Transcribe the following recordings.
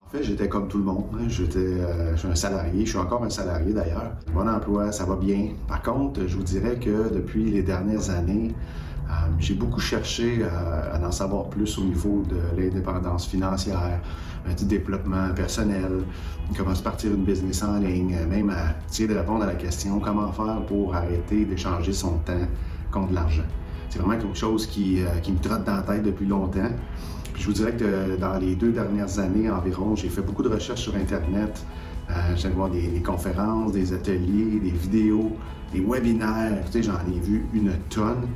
En fait, j'étais comme tout le monde. Je suis un salarié. Je suis encore un salarié d'ailleurs. Mon emploi, ça va bien. Par contre, je vous dirais que depuis les dernières années, j'ai beaucoup cherché à en savoir plus au niveau de l'indépendance financière, du développement personnel, comment se partir une business en ligne, même à essayer de répondre à la question comment faire pour arrêter d'échanger son temps contre de l'argent. C'est vraiment quelque chose qui me trotte dans la tête depuis longtemps. Puis je vous dirais que dans les 2 dernières années environ, j'ai fait beaucoup de recherches sur Internet. J'allais voir des conférences, des ateliers, des vidéos, des webinaires. Tu sais, j'en ai vu une tonne.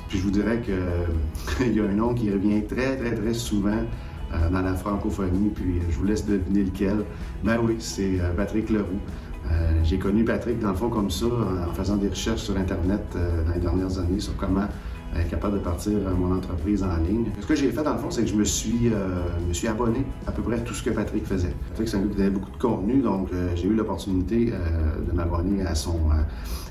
Puis je vous dirais qu'il y a un nom qui revient très souvent dans la francophonie, puis je vous laisse deviner lequel. Ben oui, c'est Patrick Leroux. J'ai connu Patrick, dans le fond, comme ça, en faisant des recherches sur Internet dans les dernières années sur comment être capable de partir mon entreprise en ligne. Ce que j'ai fait, dans le fond, c'est que je me suis abonné à peu près à tout ce que Patrick faisait. Patrick, c'est un gars qui avait beaucoup de contenu, donc j'ai eu l'opportunité de m'abonner à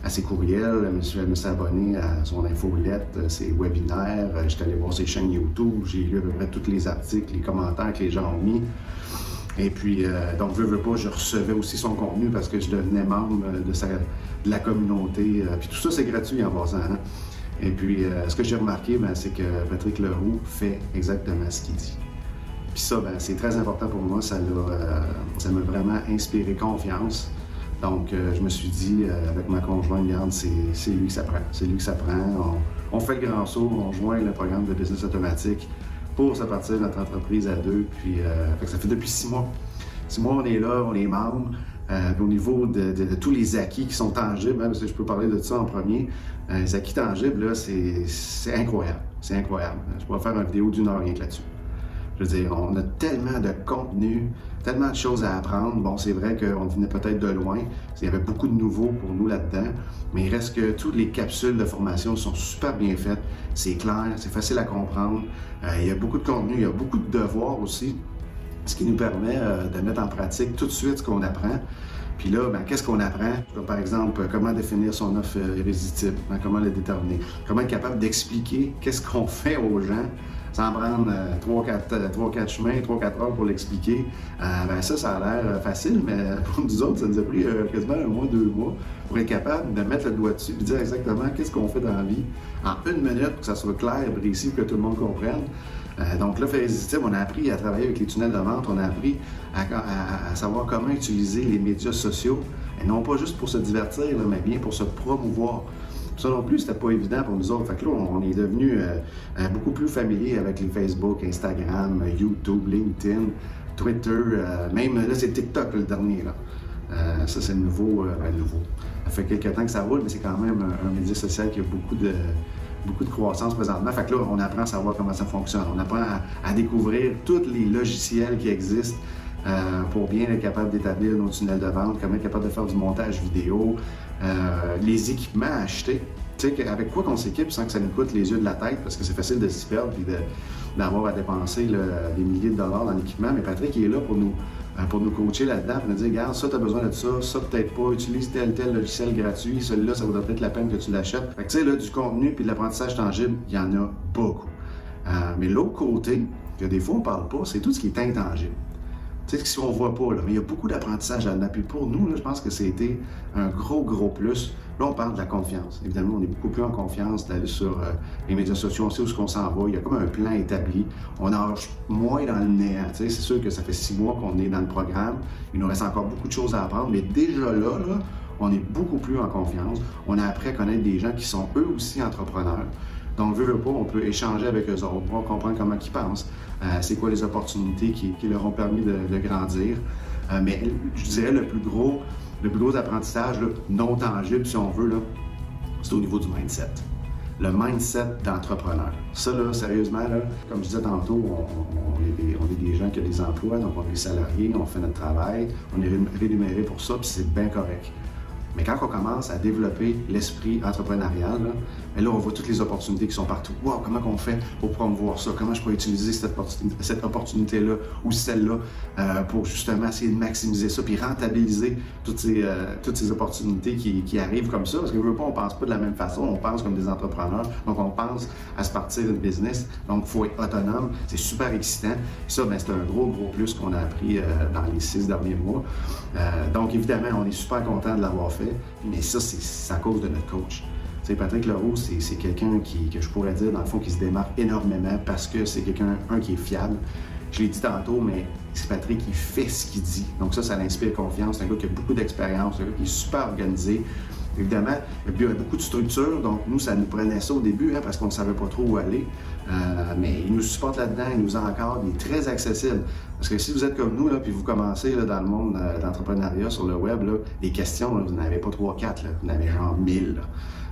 ses courriels, je me suis abonné à son infolette, ses webinaires, j'étais allé voir ses chaînes YouTube, j'ai lu à peu près tous les articles, les commentaires que les gens ont mis. Et puis, donc, veux pas, je recevais aussi son contenu parce que je devenais membre de la communauté. Puis tout ça, c'est gratuit en passant. Hein? Et puis, ce que j'ai remarqué, c'est que Patrick Leroux fait exactement ce qu'il dit. Puis ça, c'est très important pour moi. Ça m'a vraiment inspiré confiance. Donc, je me suis dit, avec ma conjointe, regarde, c'est lui que ça prend. C'est lui que ça prend. On fait le grand saut, on joint le programme de business automatique pour se partir de notre entreprise à deux. Puis, ça fait depuis 6 mois. 6 mois, on est là, on est membres. Au niveau de tous les acquis qui sont tangibles, parce que je peux parler de ça en premier, les acquis tangibles, là, c'est incroyable. C'est incroyable. Je pourrais faire une vidéo d'1 heure rien que là-dessus. Je veux dire, on a tellement de contenu, tellement de choses à apprendre. Bon, c'est vrai qu'on venait peut-être de loin. Il y avait beaucoup de nouveaux pour nous là-dedans. Mais il reste que toutes les capsules de formation sont super bien faites. C'est clair, c'est facile à comprendre. Il y a beaucoup de contenu, il y a beaucoup de devoirs aussi. Ce qui nous permet de mettre en pratique tout de suite ce qu'on apprend. Puis là, qu'est-ce qu'on apprend? Par exemple, comment définir son offre irrésistible, comment le déterminer, comment être capable d'expliquer qu'est-ce qu'on fait aux gens sans prendre 3-4 chemins, 3-4 heures pour l'expliquer. Ça a l'air facile, mais pour nous autres, ça nous a pris quasiment 1 mois, 2 mois pour être capable de mettre le doigt dessus et dire exactement qu'est-ce qu'on fait dans la vie en 1 minute pour que ça soit clair et précis pour que tout le monde comprenne. Donc, l'offre irrésistible, on a appris à travailler avec les tunnels de vente, on a appris à savoir comment utiliser les médias sociaux, et non pas juste pour se divertir, mais bien pour se promouvoir. Ça non plus, c'était pas évident pour nous autres. Fait que là, on est devenu beaucoup plus familier avec les Facebook, Instagram, YouTube, LinkedIn, Twitter, même là, c'est TikTok le dernier. Là. Ça, c'est nouveau. Ça fait quelques temps que ça roule, mais c'est quand même un média social qui a beaucoup de croissance présentement. Fait que là, on apprend à savoir comment ça fonctionne. On apprend à découvrir tous les logiciels qui existent pour bien être capable d'établir nos tunnels de vente, comment être capable de faire du montage vidéo, les équipements à acheter. Tu sais, avec quoi qu'on s'équipe sans que ça nous coûte les yeux de la tête, parce que c'est facile de s'y perdre et d'avoir à dépenser des milliers de dollars dans l'équipement. Mais Patrick, il est là pour nous coacher là-dedans, pour nous dire, regarde, ça, tu as besoin de ça peut-être pas, utilise tel logiciel gratuit, celui-là, ça vaudrait peut-être la peine que tu l'achètes. Fait que tu sais, là, du contenu puis de l'apprentissage tangible, il y en a beaucoup. Mais l'autre côté, que des fois on parle pas, c'est tout ce qui est intangible. Tu sais, si on voit pas, là, mais il y a beaucoup d'apprentissage là-dedans. Puis pour nous, là, je pense que c'était un gros plus. Là, on parle de la confiance. Évidemment, on est beaucoup plus en confiance d'aller sur les médias sociaux. On sait où est-ce qu'on s'en va. Il y a comme un plan établi. On nage moins dans le néant. Tu sais, c'est sûr que ça fait 6 mois qu'on est dans le programme. Il nous reste encore beaucoup de choses à apprendre. Mais déjà là, on est beaucoup plus en confiance. On a appris à connaître des gens qui sont eux aussi entrepreneurs. Donc, veut pas, on peut échanger avec eux autres, pour comprendre comment ils pensent, c'est quoi les opportunités qui leur ont permis de grandir. Mais je dirais le plus gros apprentissage, là, non tangible si on veut, c'est au niveau du mindset. Le mindset d'entrepreneur. Ça, là, sérieusement, là, comme je disais tantôt, on est des gens qui ont des emplois, donc on est salariés, on fait notre travail, on est rémunéré pour ça, puis c'est bien correct. Mais quand on commence à développer l'esprit entrepreneurial, Et là, on voit toutes les opportunités qui sont partout. Wow, comment on fait pour promouvoir ça? Comment je peux utiliser cette opportunité-là ou celle-là pour justement essayer de maximiser ça puis rentabiliser toutes ces opportunités qui arrivent comme ça? Parce que, je veux pas, on pense pas de la même façon. On pense comme des entrepreneurs. Donc, on pense à se partir d'une business. Donc, il faut être autonome. C'est super excitant. Et ça, c'est un gros plus qu'on a appris dans les 6 derniers mois. Donc, évidemment, on est super content de l'avoir fait. Mais ça, c'est à cause de notre coach. Tu sais, Patrick Leroux, c'est quelqu'un que je pourrais dire, dans le fond, qui se démarque énormément parce que c'est quelqu'un, qui est fiable. Je l'ai dit tantôt, mais c'est Patrick qui fait ce qu'il dit. Donc ça l'inspire confiance. C'est un gars qui a beaucoup d'expérience, un gars qui est super organisé. Évidemment, il y a beaucoup de structure, donc nous, ça nous prenait ça au début, parce qu'on ne savait pas trop où aller. Mais il nous supporte là-dedans, il nous encadre, il est très accessible. Parce que si vous êtes comme nous, là, puis vous commencez là, dans le monde d'entrepreneuriat sur le web, là, des questions, là, vous n'en avez pas 3-4, vous en avez genre 1000. Là.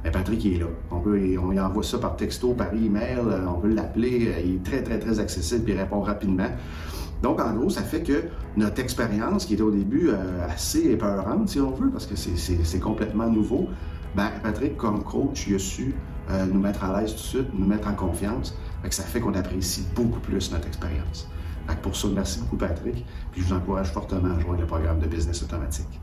Mais Patrick il est là. On lui envoie ça par texto, par email, on peut l'appeler, il est très accessible et il répond rapidement. Donc, en gros, ça fait que notre expérience, qui était au début assez épeurante, si on veut, parce que c'est complètement nouveau, Patrick, comme coach, il a su nous mettre à l'aise tout de suite, nous mettre en confiance. Ça fait qu'on apprécie beaucoup plus notre expérience. Pour ça, merci beaucoup, Patrick. Puis je vous encourage fortement à joindre le programme de Business Automatique.